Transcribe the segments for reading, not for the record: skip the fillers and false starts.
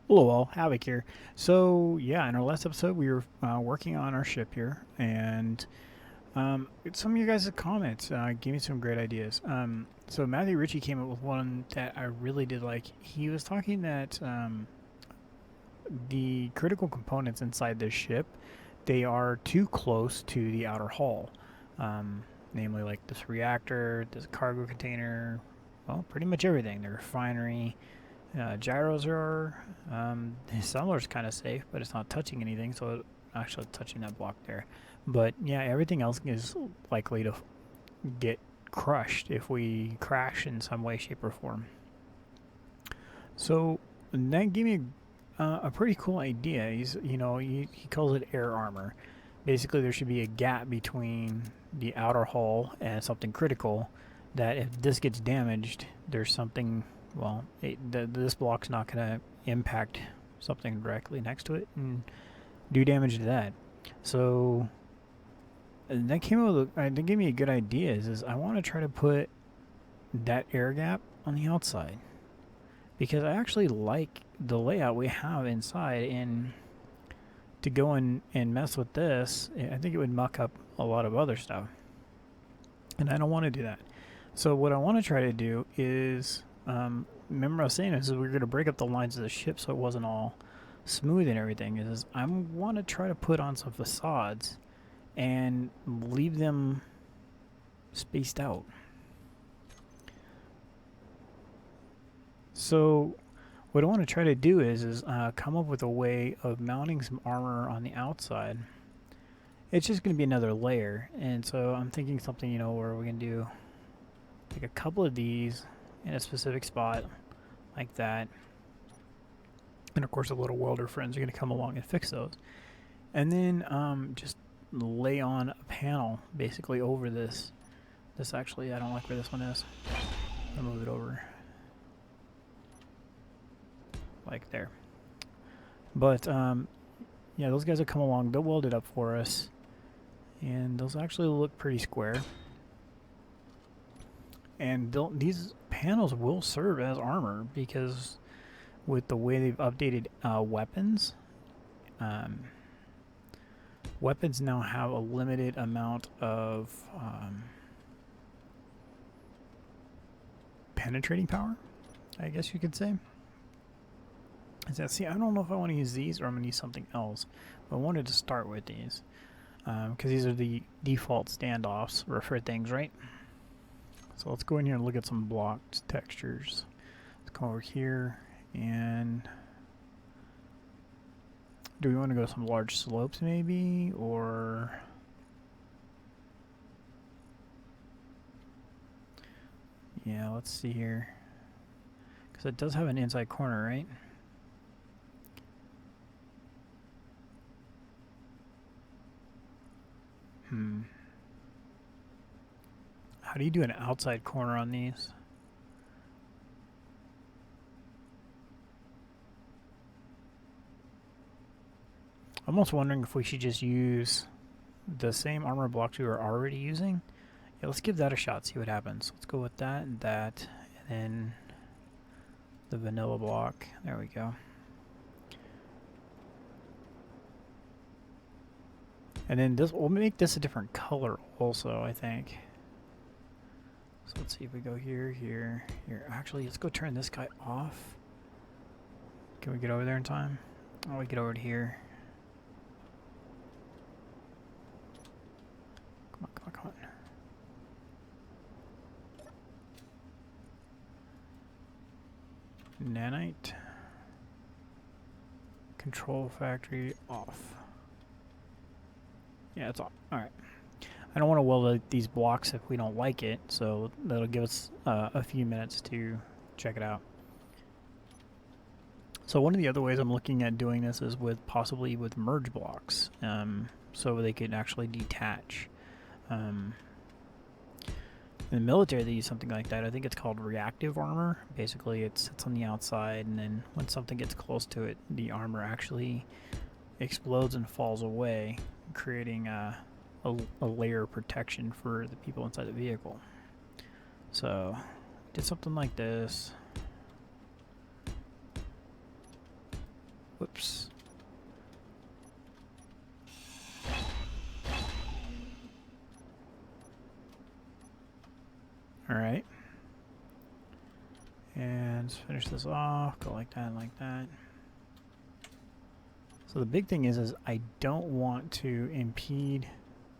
Hello all, Havoc here. So yeah, in our last episode we were working on our ship here, and some of you guys' comments gave me some great ideas. So Matthew Ritchie came up with one that I really did like. He was talking that the critical components inside this ship, they are too close to the outer hull. Namely like this reactor, this cargo container, well, pretty much everything. The refinery, gyros are, the assembler's kind of safe, but it's not touching anything, so actually touching that block there. But yeah, everything else is likely to get crushed if we crash in some way, shape, or form. So that gave me a pretty cool idea. He calls it air armor. Basically, there should be a gap between the outer hull and something critical. That if this gets damaged, there's something. Well, this block's not going to impact something directly next to it and do damage to that. So that gave me a good idea. Is I want to try to put that air gap on the outside because I actually like the layout we have inside, and to go and mess with this, I think it would muck up a lot of other stuff, and I don't want to do that. So what I want to try to do is, remember I was saying is we were going to break up the lines of the ship so it wasn't all smooth and everything. Is I want to try to put on some facades and leave them spaced out. So what I want to try to do is come up with a way of mounting some armor on the outside. It's just going to be another layer, and so I'm thinking something, where we're going to do like a couple of these in a specific spot like that. And of course the little welder friends are going to come along and fix those. And then just lay on a panel basically over this. This actually, I don't like where this one is. I'll move it over. Like there. But yeah, those guys will come along, they'll weld it up for us, and those actually look pretty square. And these panels will serve as armor because with the way they've updated weapons, weapons now have a limited amount of penetrating power, I guess you could say. See, I don't know if I want to use these or I'm going to use something else, but I wanted to start with these because these are the default standoffs for things, right? So let's go in here and look at some blocked textures. Let's come over here, and do we want to go some large slopes maybe, or yeah, let's see here, because it does have an inside corner, right? How do you do an outside corner on these? I'm almost wondering if we should just use the same armor blocks we were already using. Yeah, let's give that a shot, see what happens. Let's go with that, and then the vanilla block. There we go. And then this, we'll make this a different color also, I think. So let's see if we go here, here, here. Actually, let's go turn this guy off. Can we get over there in time? Oh, we get over to here. Come on, come on, come on. Nanite. Control factory off. Yeah, it's off. Alright. I don't want to weld these blocks if we don't like it, so that'll give us a few minutes to check it out. So one of the other ways I'm looking at doing this is possibly with merge blocks, so they can actually detach. In the military, they use something like that. I think it's called reactive armor. Basically, it sits on the outside, and then when something gets close to it, the armor actually explodes and falls away, creating a layer of protection for the people inside the vehicle. So, did something like this. Alright. And let's finish this off. Go like that, like that. So the big thing is I don't want to impede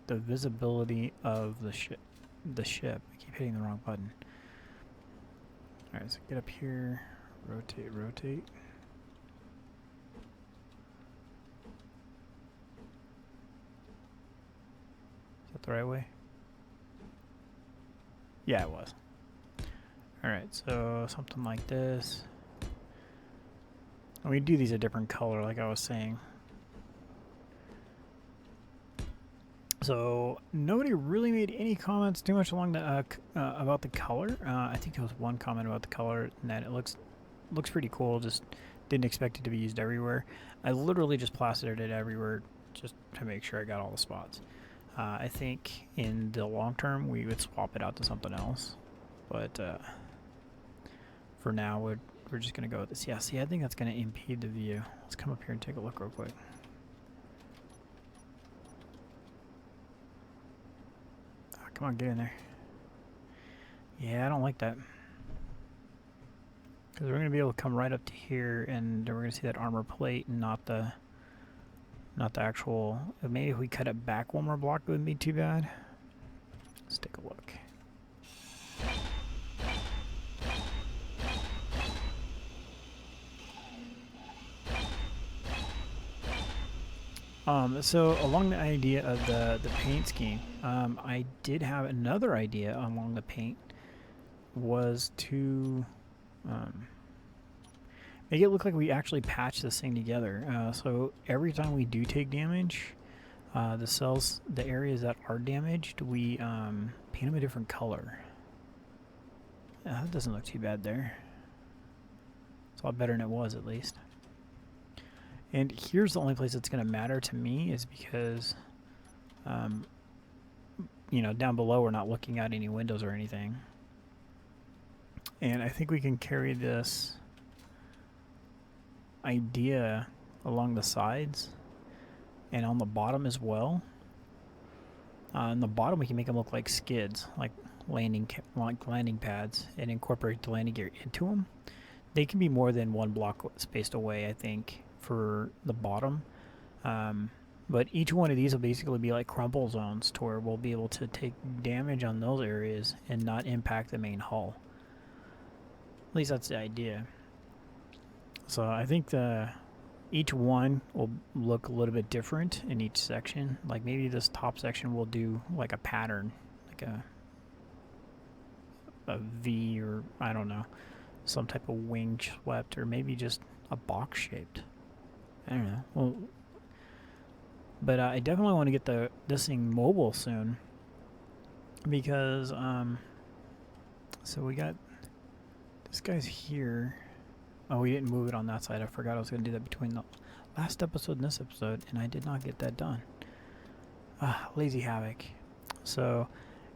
the visibility of the ship. I keep hitting the wrong button. Alright, so get up here. Rotate, rotate. Is that the right way? Yeah, it was. Alright, so something like this. And we do these a different color, like I was saying. So nobody really made any comments too much along the about the color. I think there was one comment about the color and that it looks pretty cool. Just didn't expect it to be used everywhere. I literally just plastered it everywhere just to make sure I got all the spots. I think in the long term we would swap it out to something else, but for now we're just gonna go with this. Yeah, see, I think that's gonna impede the view. Let's come up here and take a look real quick. Oh, come on, get in there. Yeah, I don't like that. Because we're gonna be able to come right up to here, and we're gonna see that armor plate, and not the actual. Maybe if we cut it back one more block, it wouldn't be too bad. Let's take a look. So along the idea of the paint scheme, I did have another idea along the paint, was to make it look like we actually patch this thing together. So every time we do take damage, the areas that are damaged, we paint them a different color. That doesn't look too bad there. It's a lot better than it was, at least. And here's the only place that's going to matter to me is because, you know, down below we're not looking at any windows or anything. And I think we can carry this idea along the sides and on the bottom as well. On the bottom we can make them look like skids, like landing pads, and incorporate the landing gear into them. They can be more than one block spaced away, I think, for the bottom. But each one of these will basically be like crumple zones to where we'll be able to take damage on those areas and not impact the main hull. At least that's the idea. So I think each one will look a little bit different in each section. Like maybe this top section will do like a pattern, like a V, or I don't know, some type of wing swept, or maybe just a box shaped. I don't know. Well, but I definitely want to get this thing mobile soon, because so we got this guy's here. Oh, we didn't move it on that side. I forgot I was going to do that between the last episode and this episode, and I did not get that done. Lazy Havoc. So,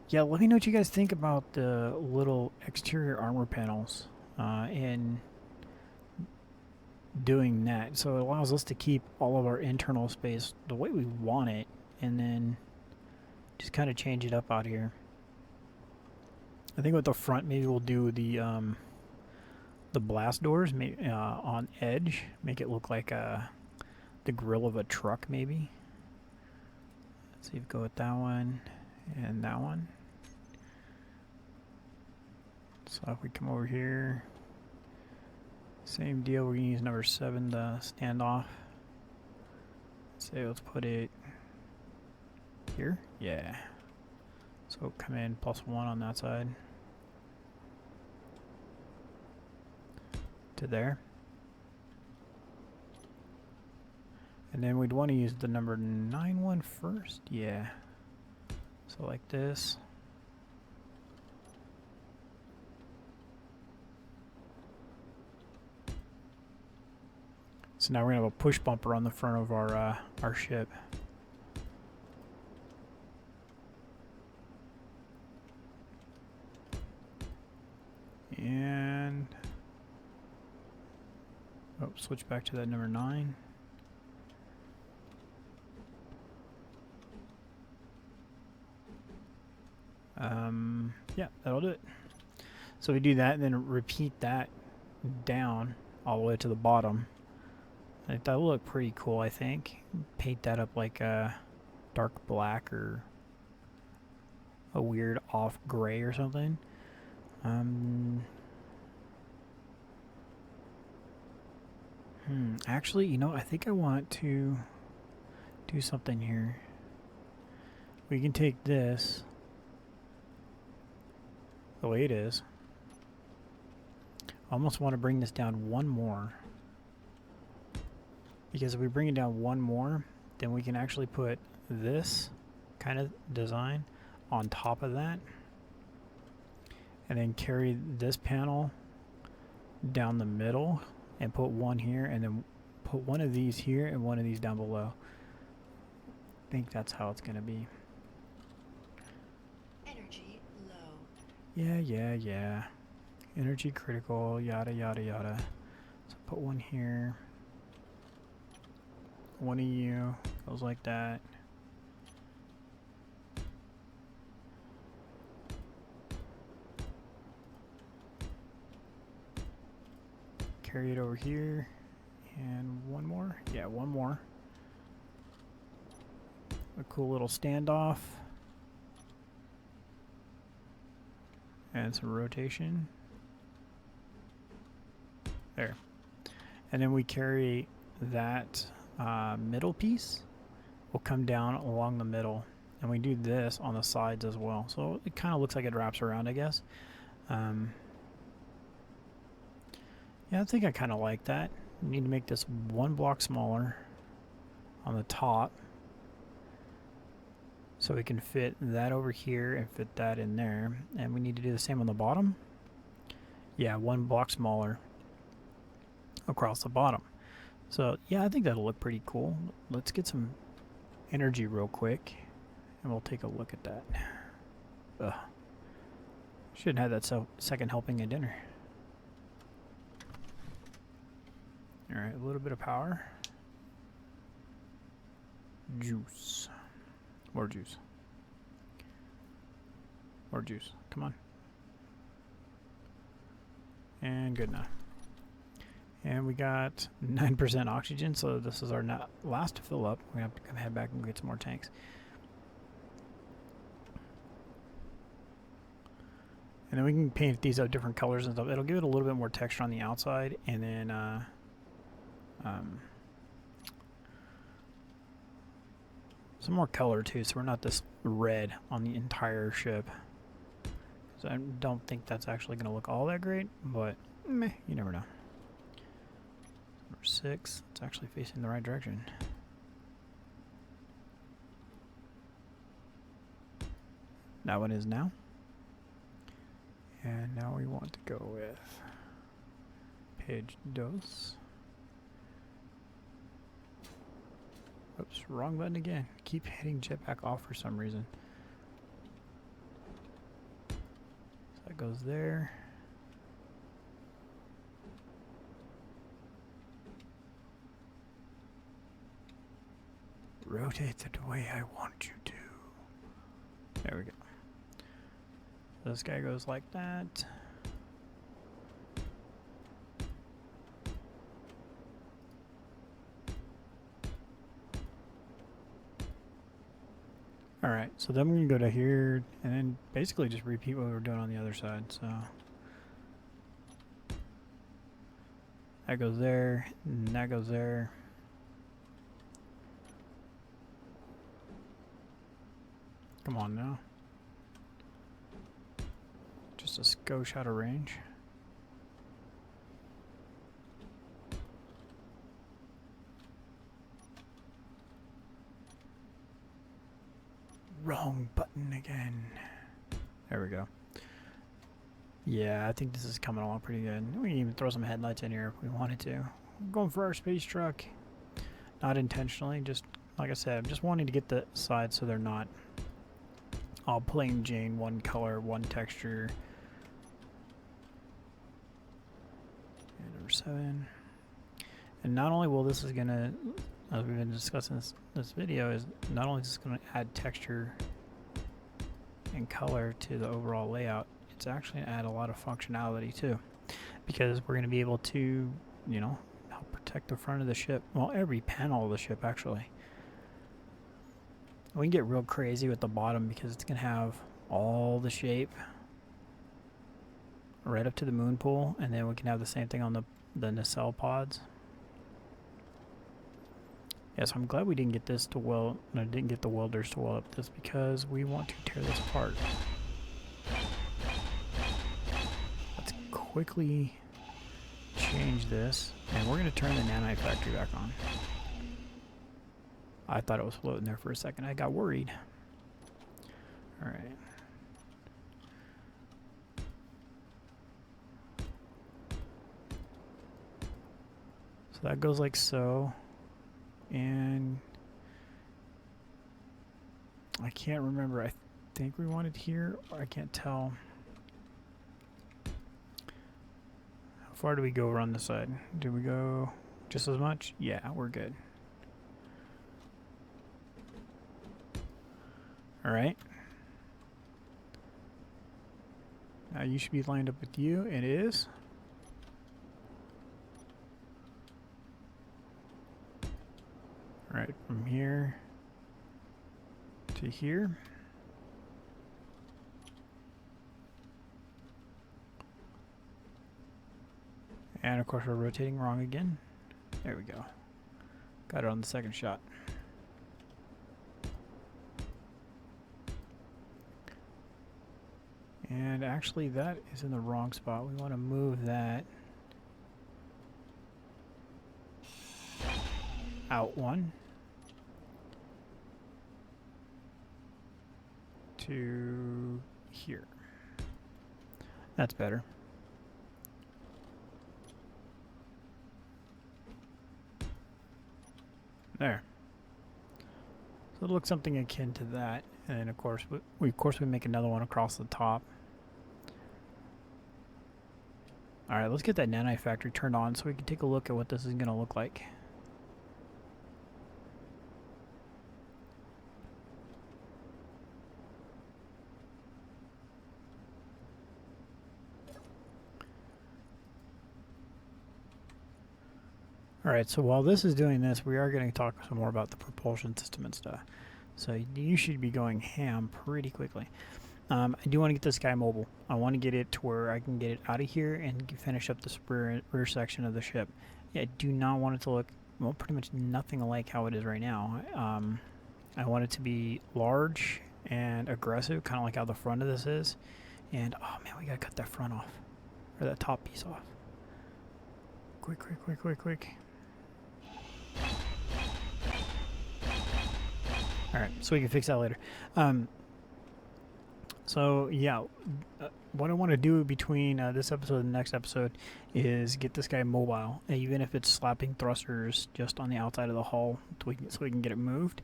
yeah, let me know what you guys think about the little exterior armor panels and doing that. So it allows us to keep all of our internal space the way we want it, and then just kind of change it up out here. I think with the front, maybe we'll do the blast doors on edge, make it look like the grill of a truck, maybe. Let's see if we go with that one and that one. So if we come over here, same deal, we're going to use number 7 to stand off. Let's put it here. Yeah. So come in +1 on that side. To there. And then we'd want to use the number 9 one first. Yeah. So like this. So now we're gonna have a push bumper on the front of our ship. And switch back to that number 9. Yeah, that'll do it. So we do that and then repeat that down all the way to the bottom. Like, that'll look pretty cool, I think. Paint that up like a dark black or a weird off gray or something. Actually, you know, I think I want to do something here. We can take this the way it is. I almost want to bring this down one more. Because if we bring it down one more, then we can actually put this kind of design on top of that. And then carry this panel down the middle and put one here and then put one of these here and one of these down below. I think that's how it's going to be. Energy low. Yeah. Energy critical, yada, yada, yada. So put one here. One of you goes like that. Carry it over here. And one more. Yeah, one more. A cool little standoff. And some rotation. There. And then we carry that middle piece will come down along the middle. And we do this on the sides as well. So it kind of looks like it wraps around, I guess. Yeah, I think I kind of like that. We need to make this one block smaller on the top. So we can fit that over here and fit that in there. And we need to do the same on the bottom. Yeah, one block smaller across the bottom. So yeah, I think that'll look pretty cool. Let's get some energy real quick and we'll take a look at that. Ugh. Shouldn't have that second helping at dinner. Alright, a little bit of power. Juice. More juice. More juice. Come on. And good enough. And we got 9% oxygen, so this is our last to fill up. We have to come head back and get some more tanks. And then we can paint these up different colors and stuff. It'll give it a little bit more texture on the outside, and then some more color too, so we're not this red on the entire ship. So I don't think that's actually going to look all that great, but meh, you never know. Number 6, it's actually facing the right direction. That one is now. And now we want to go with page dos. Oops, wrong button again. Keep hitting jetpack off for some reason. So that goes there. Rotate it the way I want you to. There we go. This guy goes like that. Alright, so then we're going to go to here and then basically just repeat what we were doing on the other side. So that goes there, and that goes there. Come on now. Just a skosh out of range. Wrong button again. There we go. Yeah, I think this is coming along pretty good. We can even throw some headlights in here if we wanted to. We're going for our space truck. Not intentionally, just like I said, I'm just wanting to get the sides so they're not all plain Jane, one color, one texture. And number 7. And not only will this is gonna, as we've been discussing this video, is not only is this gonna add texture and color to the overall layout, it's actually going to add a lot of functionality too, because we're going to be able to, you know, help protect the front of the ship. Well, every panel of the ship actually. We can get real crazy with the bottom because it's going to have all the shape right up to the moon pool, and then we can have the same thing on the nacelle pods. Yeah, so I'm glad we didn't get this to weld. No, didn't get the welders to weld up this because we want to tear this apart. Let's quickly change this, and we're going to turn the nanite factory back on. I thought it was floating there for a second. I got worried. All right. So that goes like so. And I can't remember. I think we wanted here, or I can't tell. How far do we go around this side? Do we go just as much? Yeah, we're good. All right. Now you should be lined up with you. It is. Right, from here to here. And of course we're rotating wrong again. There we go. Got it on the second shot. And actually that is in the wrong spot. We want to move that out one. To here. That's better. There. So it looks something akin to that, and then of course we make another one across the top. All right, let's get that nanite factory turned on so we can take a look at what this is going to look like. Alright, so while this is doing this, we are going to talk some more about the propulsion system and stuff. So you should be going ham pretty quickly. I do want to get this guy mobile. I want to get it to where I can get it out of here and finish up this rear section of the ship. Yeah, I do not want it to look, well, pretty much nothing like how it is right now. I want it to be large and aggressive, kind of like how the front of this is. And, oh man, we got to cut that front off, or that top piece off. Quick, quick, quick, quick, quick. Alright, so we can fix that later. So, yeah, what I want to do between this episode and the next episode is get this guy mobile, even if it's slapping thrusters just on the outside of the hull so we can get it moved.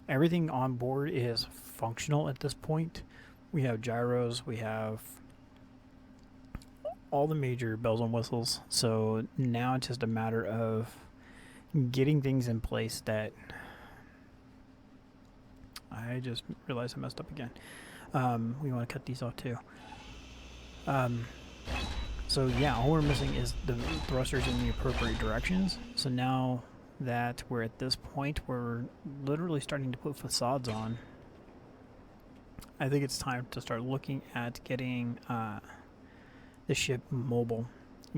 Everything on board is functional at this point. We have gyros, we have all the major bells and whistles, so now it's just a matter of getting things in place that I just realized I messed up again. We want to cut these off too. So yeah, all we're missing is the thrusters in the appropriate directions. So now that we're at this point, we're literally starting to put facades on. I think it's time to start looking at getting the ship mobile.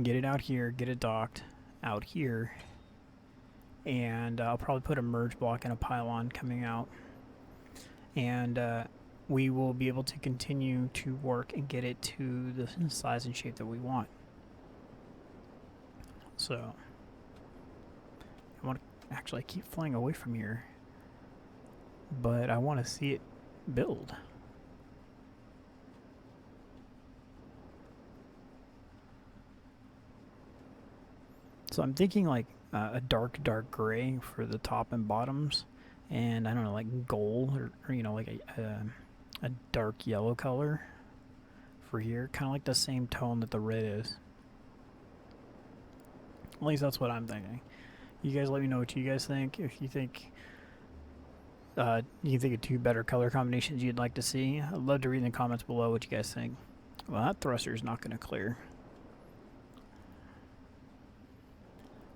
Get it out here, get it docked out here, and I'll probably put a merge block and a pylon coming out. And we will be able to continue to work and get it to the size and shape that we want. So, I want to actually keep flying away from here, but I want to see it build. So I'm thinking like a dark gray for the top and bottoms, and I don't know, like gold or you know, like a dark yellow color for here, kind of like the same tone that the red is. At least that's what I'm thinking. You guys let me know what you guys think. If you think you can think of 2 better color combinations you'd like to see. I'd love to read in the comments below what you guys think. Well, that thruster is not going to clear.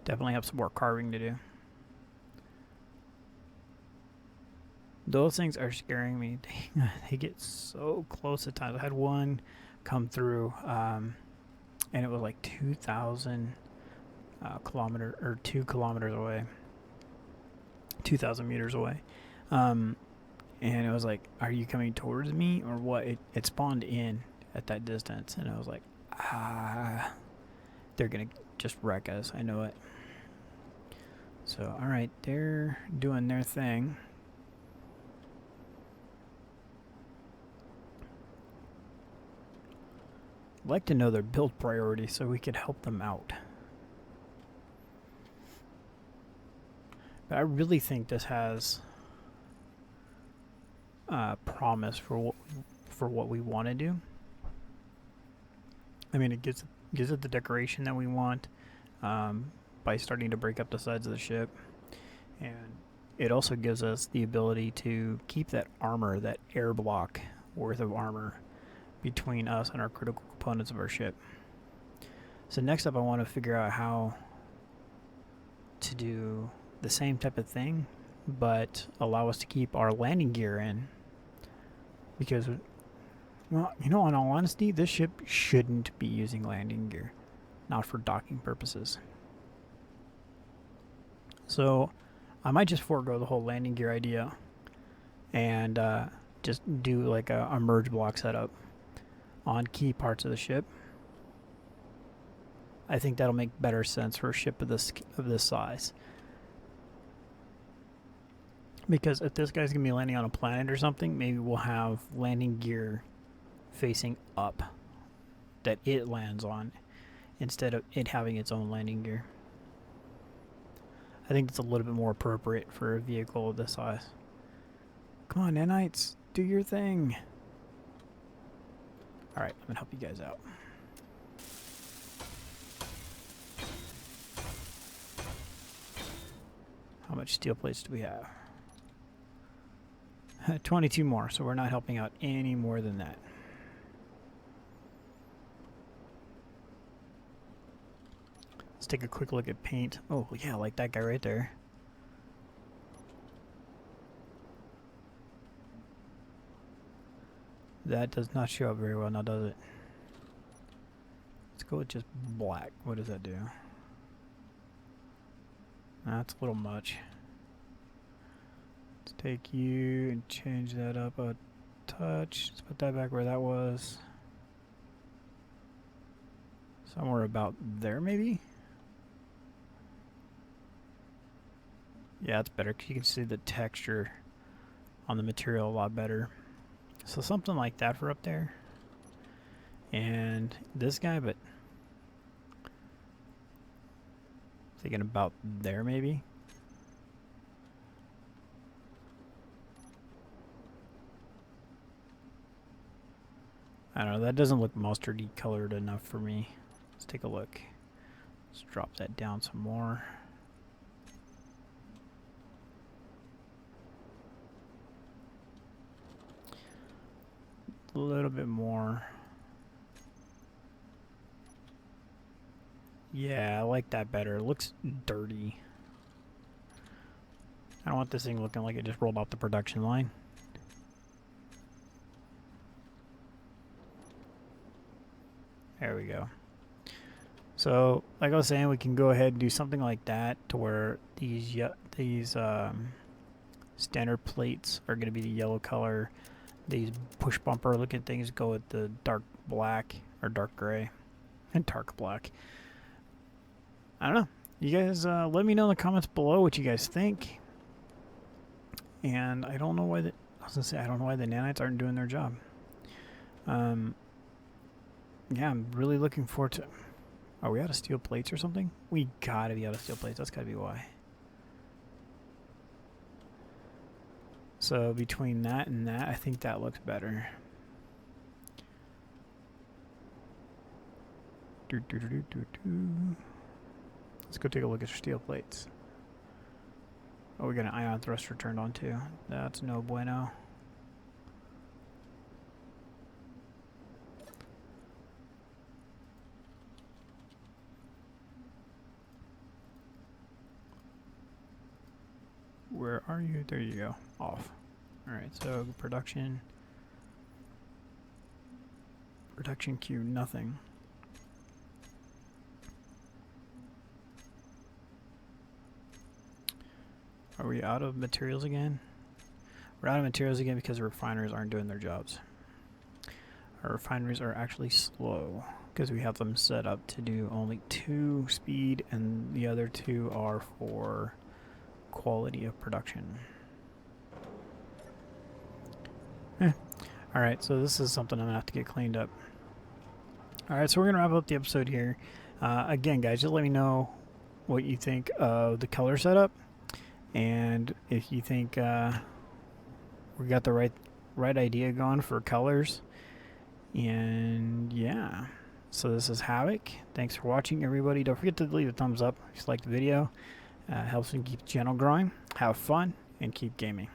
Definitely have some more carving to do. Those things are scaring me. They get so close at times. I had one come through, and it was like 2,000 kilometers or 2 kilometers away, 2,000 meters away, and it was like, "Are you coming towards me or what?" It spawned in at that distance, and I was like, they're gonna just wreck us. I know it. So, all right, they're doing their thing. I'd like to know their build priority so we could help them out. But I really think this has promise for what we want to do. I mean, it gives it the decoration that we want by starting to break up the sides of the ship, and it also gives us the ability to keep that armor, that air block worth of armor, between us and our critical components of our ship. So next up, I want to figure out how to do the same type of thing, but allow us to keep our landing gear in. Because, well, you know, in all honesty, this ship shouldn't be using landing gear, not for docking purposes. So I might just forego the whole landing gear idea and just do like a merge block setup on key parts of the ship. I think that'll make better sense for a ship of this size. Because if this guy's gonna be landing on a planet or something, maybe we'll have landing gear facing up that it lands on instead of it having its own landing gear. I think it's a little bit more appropriate for a vehicle of this size. Come on, nanites, do your thing. Alright, I'm going to help you guys out. How much steel plates do we have? 22 more, so we're not helping out any more than that. Let's take a quick look at paint. Oh, yeah, like that guy right there. That does not show up very well now, does it? Let's go with just black. What does that do? That's a little much. Let's take you and change that up a touch. Let's put that back where that was. Somewhere about there, maybe? Yeah, it's better because you can see the texture on the material a lot better. So something like that for up there. And this guy, but thinking about there maybe. I don't know, that doesn't look mustardy colored enough for me. Let's take a look. Let's drop that down some more. A little bit more. Yeah, I like that better. It looks dirty. I don't want this thing looking like it just rolled off the production line. There we go. So, like I was saying, we can go ahead and do something like that to where these standard plates are going to be the yellow color. These push bumper looking things go with the dark black or dark gray and dark black. I don't know. You guys let me know in the comments below what you guys think. And I don't know why I was gonna say I don't know why the nanites aren't doing their job. Yeah, I'm really looking forward to. Are we out of steel plates or something? We gotta be out of steel plates. That's gotta be why. So between that and that, I think that looks better. Let's go take a look at your steel plates. Oh, we got an ion thruster turned on too. That's no bueno. Where are you? There you go. Off. Alright, so production. Production queue, nothing. Are we out of materials again? We're out of materials again because the refineries aren't doing their jobs. Our refineries are actually slow because we have them set up to do only 2 speed and the other 2 are for quality of production. Alright, so this is something I'm going to have to get cleaned up. Alright, so we're going to wrap up the episode here. Again, guys, just let me know what you think of the color setup. And if you think we got the right idea going for colors. And yeah, so this is Havoc. Thanks for watching, everybody. Don't forget to leave a thumbs up if you liked the video. Helps me keep the channel growing. Have fun and keep gaming.